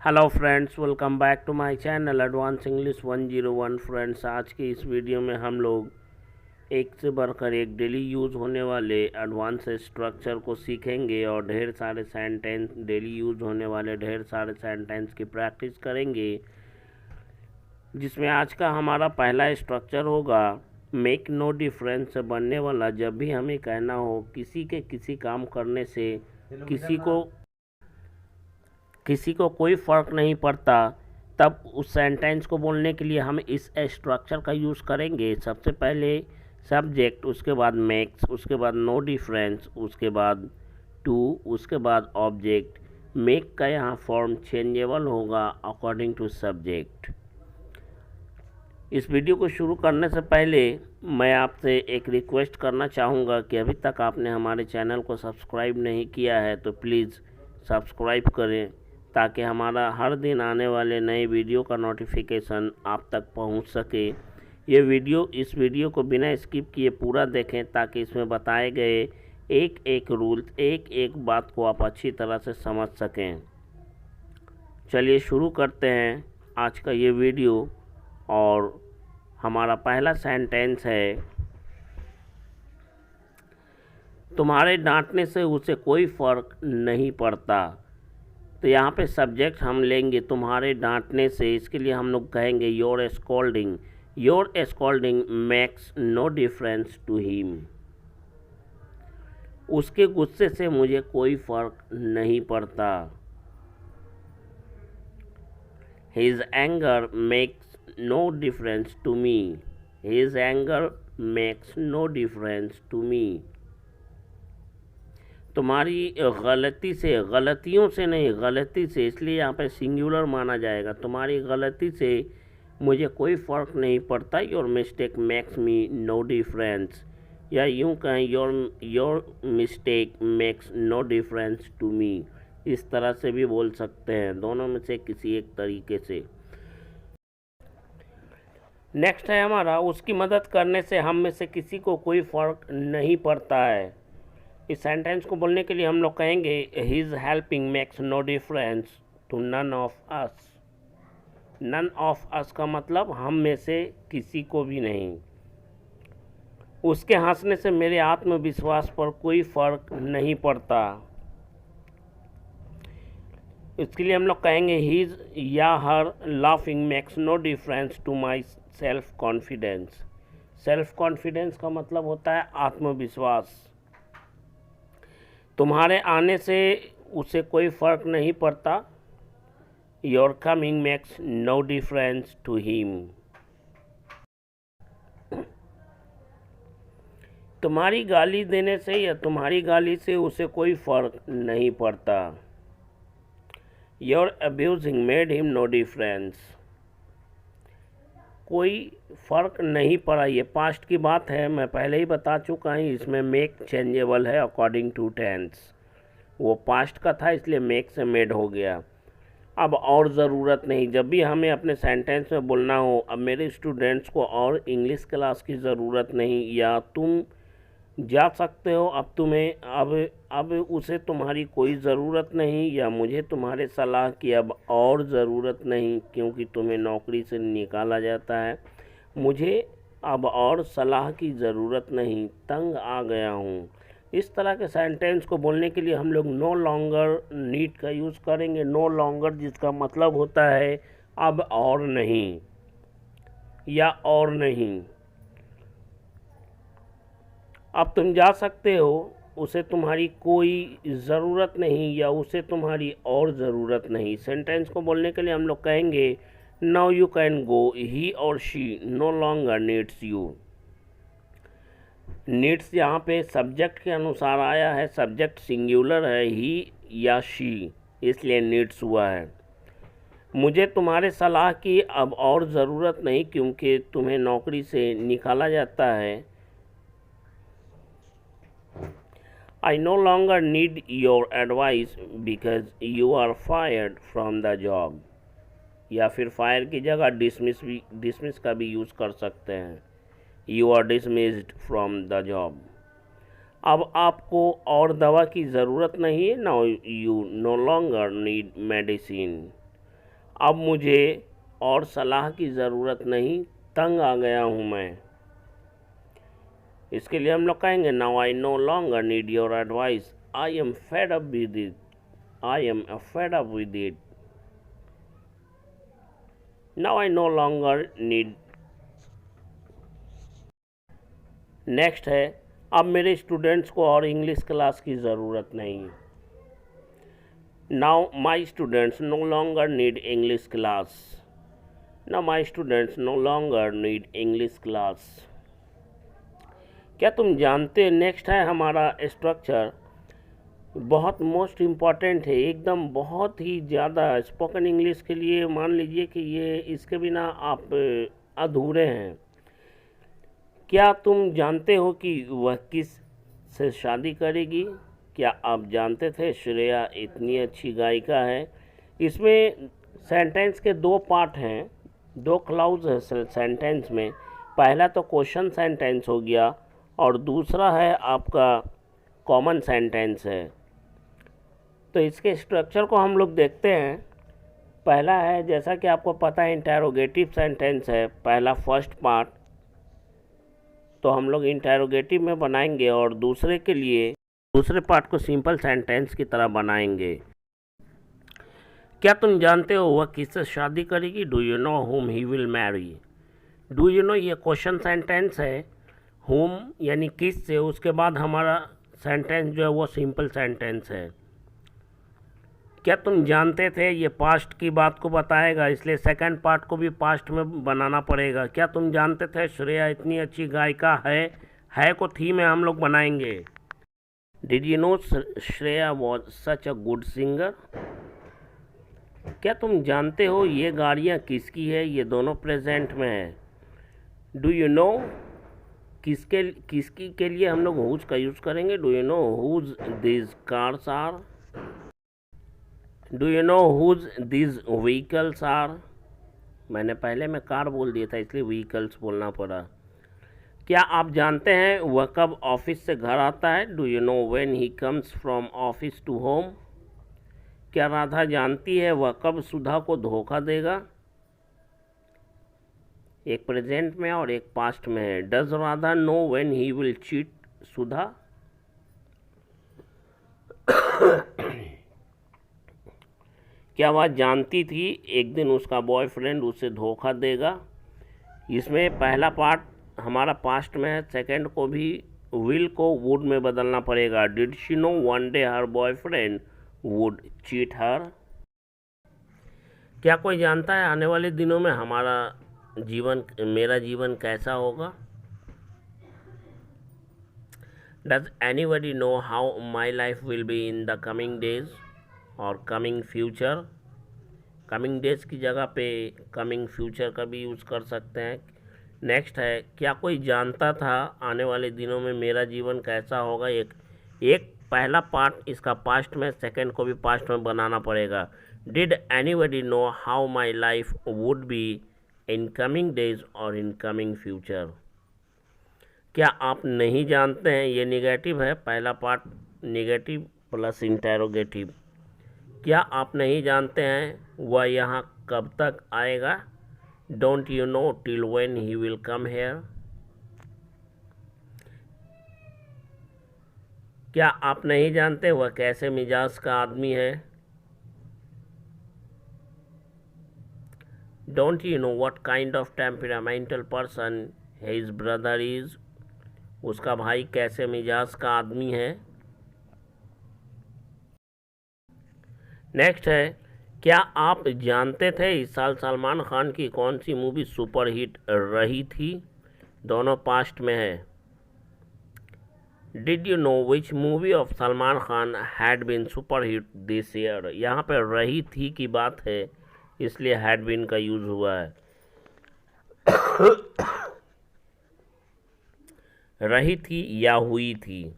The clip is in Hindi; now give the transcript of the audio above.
Hello friends, welcome back to my channel advance English 101। Friends, आज के इस वीडियो में हम लोग एक से बढ़कर एक डेली यूज़ होने वाले एडवांस स्ट्रक्चर को सीखेंगे और ढेर सारे सेंटेंस डेली यूज़ होने वाले ढेर सारे सेंटेंस की प्रैक्टिस करेंगे, जिसमें आज का हमारा पहला स्ट्रक्चर होगा मेक नो डिफरेंस से बनने वाला। जब भी हमें कहना हो किसी के किसी काम करने से किसी को कोई फ़र्क नहीं पड़ता, तब उस सेंटेंस को बोलने के लिए हम इस स्ट्रक्चर का यूज़ करेंगे। सबसे पहले सब्जेक्ट, उसके बाद मेक्स, उसके बाद नो डिफरेंस, उसके बाद टू, उसके बाद ऑब्जेक्ट। मेक का यहाँ फॉर्म चेंजेबल होगा अकॉर्डिंग टू सब्जेक्ट। इस वीडियो को शुरू करने से पहले मैं आपसे एक रिक्वेस्ट करना चाहूँगा कि अभी तक आपने हमारे चैनल को सब्सक्राइब नहीं किया है तो प्लीज़ सब्सक्राइब करें, ताकि हमारा हर दिन आने वाले नए वीडियो का नोटिफिकेशन आप तक पहुंच सके। इस वीडियो को बिना स्किप किए पूरा देखें, ताकि इसमें बताए गए एक एक रूल, एक एक बात को आप अच्छी तरह से समझ सकें। चलिए शुरू करते हैं आज का ये वीडियो। और हमारा पहला सेंटेंस है, तुम्हारे डांटने से उसे कोई फ़र्क नहीं पड़ता। तो यहाँ पे सब्जेक्ट हम लेंगे तुम्हारे डांटने से। इसके लिए हम लोग कहेंगे your scolding makes no difference to him. उसके गुस्से से मुझे कोई फ़र्क नहीं पड़ता। His anger makes no difference to me. His anger makes no difference to me. तुम्हारी गलती से, गलतियों से नहीं, गलती से, इसलिए यहाँ पे सिंगुलर माना जाएगा। तुम्हारी गलती से मुझे कोई फ़र्क नहीं पड़ता। Your mistake makes me no difference, या यूँ कहें your mistake makes no difference to me. इस तरह से भी बोल सकते हैं, दोनों में से किसी एक तरीके से। नेक्स्ट है हमारा, उसकी मदद करने से हम में से किसी को कोई फ़र्क नहीं पड़ता है। इस सेंटेंस को बोलने के लिए हम लोग कहेंगे his helping makes no difference to none of us. None of us का मतलब हम में से किसी को भी नहीं। उसके हंसने से मेरे आत्मविश्वास पर कोई फ़र्क नहीं पड़ता। इसके लिए हम लोग कहेंगे हिज या her laughing makes no difference to my self confidence. Self confidence का मतलब होता है आत्मविश्वास। तुम्हारे आने से उसे कोई फ़र्क नहीं पड़ता। Your coming makes no difference to him. तुम्हारी गाली देने से या तुम्हारी गाली से उसे कोई फ़र्क नहीं पड़ता। Your abusing made him no difference. कोई फ़र्क नहीं पड़ा, ये पास्ट की बात है, मैं पहले ही बता चुका हूँ। इसमें मेक चेंजेबल है अकॉर्डिंग टू टेंस। वो पास्ट का था, इसलिए मेक से मेड हो गया। अब और ज़रूरत नहीं। जब भी हमें अपने सेंटेंस में बोलना हो, अब मेरे स्टूडेंट्स को और इंग्लिश क्लास की ज़रूरत नहीं, या तुम जा सकते हो, अब उसे तुम्हारी कोई ज़रूरत नहीं, या मुझे तुम्हारे सलाह की अब और ज़रूरत नहीं, क्योंकि तुम्हें नौकरी से निकाला जाता है। मुझे अब और सलाह की ज़रूरत नहीं, तंग आ गया हूँ। इस तरह के सेंटेंस को बोलने के लिए हम लोग नो लॉन्गर नीड का यूज़ करेंगे। नो लॉन्गर जिसका मतलब होता है अब और नहीं, या और नहीं। अब तुम जा सकते हो, उसे तुम्हारी कोई ज़रूरत नहीं, या उसे तुम्हारी और ज़रूरत नहीं। सेंटेंस को बोलने के लिए हम लोग कहेंगे नाउ यू कैन गो, ही और she know longer needs you. Needs यहाँ पे सब्जेक्ट के अनुसार आया है। सब्जेक्ट सिंगुलर है, ही या शी, इसलिए नीड्स हुआ है। मुझे तुम्हारे सलाह की अब और ज़रूरत नहीं, क्योंकि तुम्हें नौकरी से निकाला जाता है। I no longer need your advice because you are fired from the job। या फिर फायर की जगह डिसमिस का भी यूज़ कर सकते हैं। You are dismissed from the job। अब आपको और दवा की ज़रूरत नहीं है। Now you no longer need medicine। अब मुझे और सलाह की ज़रूरत नहीं, तंग आ गया हूँ मैं। इसके लिए हम लोग कहेंगे now I know longer need your advice, I am fed up with it, I am fed up with it, now I know longer need. Next है, अब मेरे स्टूडेंट्स को और इंग्लिश क्लास की ज़रूरत नहीं। Now my students no longer need English class, now my students no longer need English class. क्या तुम जानते हैं, नेक्स्ट है हमारा स्ट्रक्चर, बहुत मोस्ट इम्पॉर्टेंट है, एकदम बहुत ही ज़्यादा स्पोकन इंग्लिश के लिए। मान लीजिए कि ये इसके बिना आप अधूरे हैं। क्या तुम जानते हो कि वह किस से शादी करेगी? क्या आप जानते थे श्रेया इतनी अच्छी गायिका है? इसमें सेंटेंस के दो पार्ट हैं, दो क्लाउज है सेंटेंस में। पहला तो क्वेश्चन सेंटेंस हो गया और दूसरा है आपका कॉमन सेंटेंस है। तो इसके स्ट्रक्चर को हम लोग देखते हैं। पहला है, जैसा कि आपको पता है, इंटेरोगेटिव सेंटेंस है पहला फर्स्ट पार्ट, तो हम लोग इंटेरोगेटिव में बनाएंगे और दूसरे के लिए दूसरे पार्ट को सिंपल सेंटेंस की तरह बनाएंगे। क्या तुम जानते हो वह किससे शादी करेगी? Do you no whom he will marry? Do you no ये क्वेश्चन सेंटेंस है, whom यानी किस से, उसके बाद हमारा सेंटेंस जो है वो सिंपल सेंटेंस है। क्या तुम जानते थे, ये पास्ट की बात को बताएगा, इसलिए सेकंड पार्ट को भी पास्ट में बनाना पड़ेगा। क्या तुम जानते थे श्रेया इतनी अच्छी गायिका है को थी में हम लोग बनाएंगे। Did you no Shreya was such a good singer? क्या तुम जानते हो ये गाड़ियाँ किसकी है? ये दोनों प्रेजेंट में है। डू यू नो किसकी के लिए हम लोग हुज का यूज़ करेंगे। Do you know whose this cars are? Do you know whose this vehicles are? मैंने पहले में कार बोल दिया था, इसलिए व्हीकल्स बोलना पड़ा। क्या आप जानते हैं वह कब ऑफिस से घर आता है? Do you know when he comes from office to home? क्या राधा जानती है वह कब सुधा को धोखा देगा? एक प्रेजेंट में और एक पास्ट में है। Does Radha know when he will cheat Sudha? क्या वह जानती थी एक दिन उसका बॉयफ्रेंड उसे धोखा देगा? इसमें पहला पार्ट हमारा पास्ट में है, सेकंड को भी विल को वुड में बदलना पड़ेगा। Did she know one day her boyfriend would cheat her? क्या कोई जानता है आने वाले दिनों में मेरा जीवन कैसा होगा? Does anybody know how my life will be in the coming days और कमिंग फ्यूचर? कमिंग डेज की जगह पे कमिंग फ्यूचर का भी यूज़ कर सकते हैं। नेक्स्ट है, क्या कोई जानता था आने वाले दिनों में मेरा जीवन कैसा होगा? एक पहला पार्ट इसका पास्ट में, सेकंड को भी पास्ट में बनाना पड़ेगा। Did anybody know how my life would be in coming days और इन कमिंग फ्यूचर? क्या आप नहीं जानते हैं, ये निगेटिव है, पहला पार्ट निगेटिव प्लस इंटेरोगेटिव। क्या आप नहीं जानते हैं वह यहाँ कब तक आएगा? Don't you know till when he will come here? क्या आप नहीं जानते वह कैसे मिजाज का आदमी है? Don't you know what kind of temperamental person his brother is? उसका भाई कैसे मिजाज का आदमी है? नेक्स्ट है, क्या आप जानते थे इस साल सलमान खान की कौन सी मूवी सुपर हिट रही थी? दोनों पास्ट में है। Did you know which movie of Salman Khan had been super hit this year? यहाँ पर रही थी की बात है, इसलिए हैड बीन का यूज हुआ है। रही थी या हुई थी?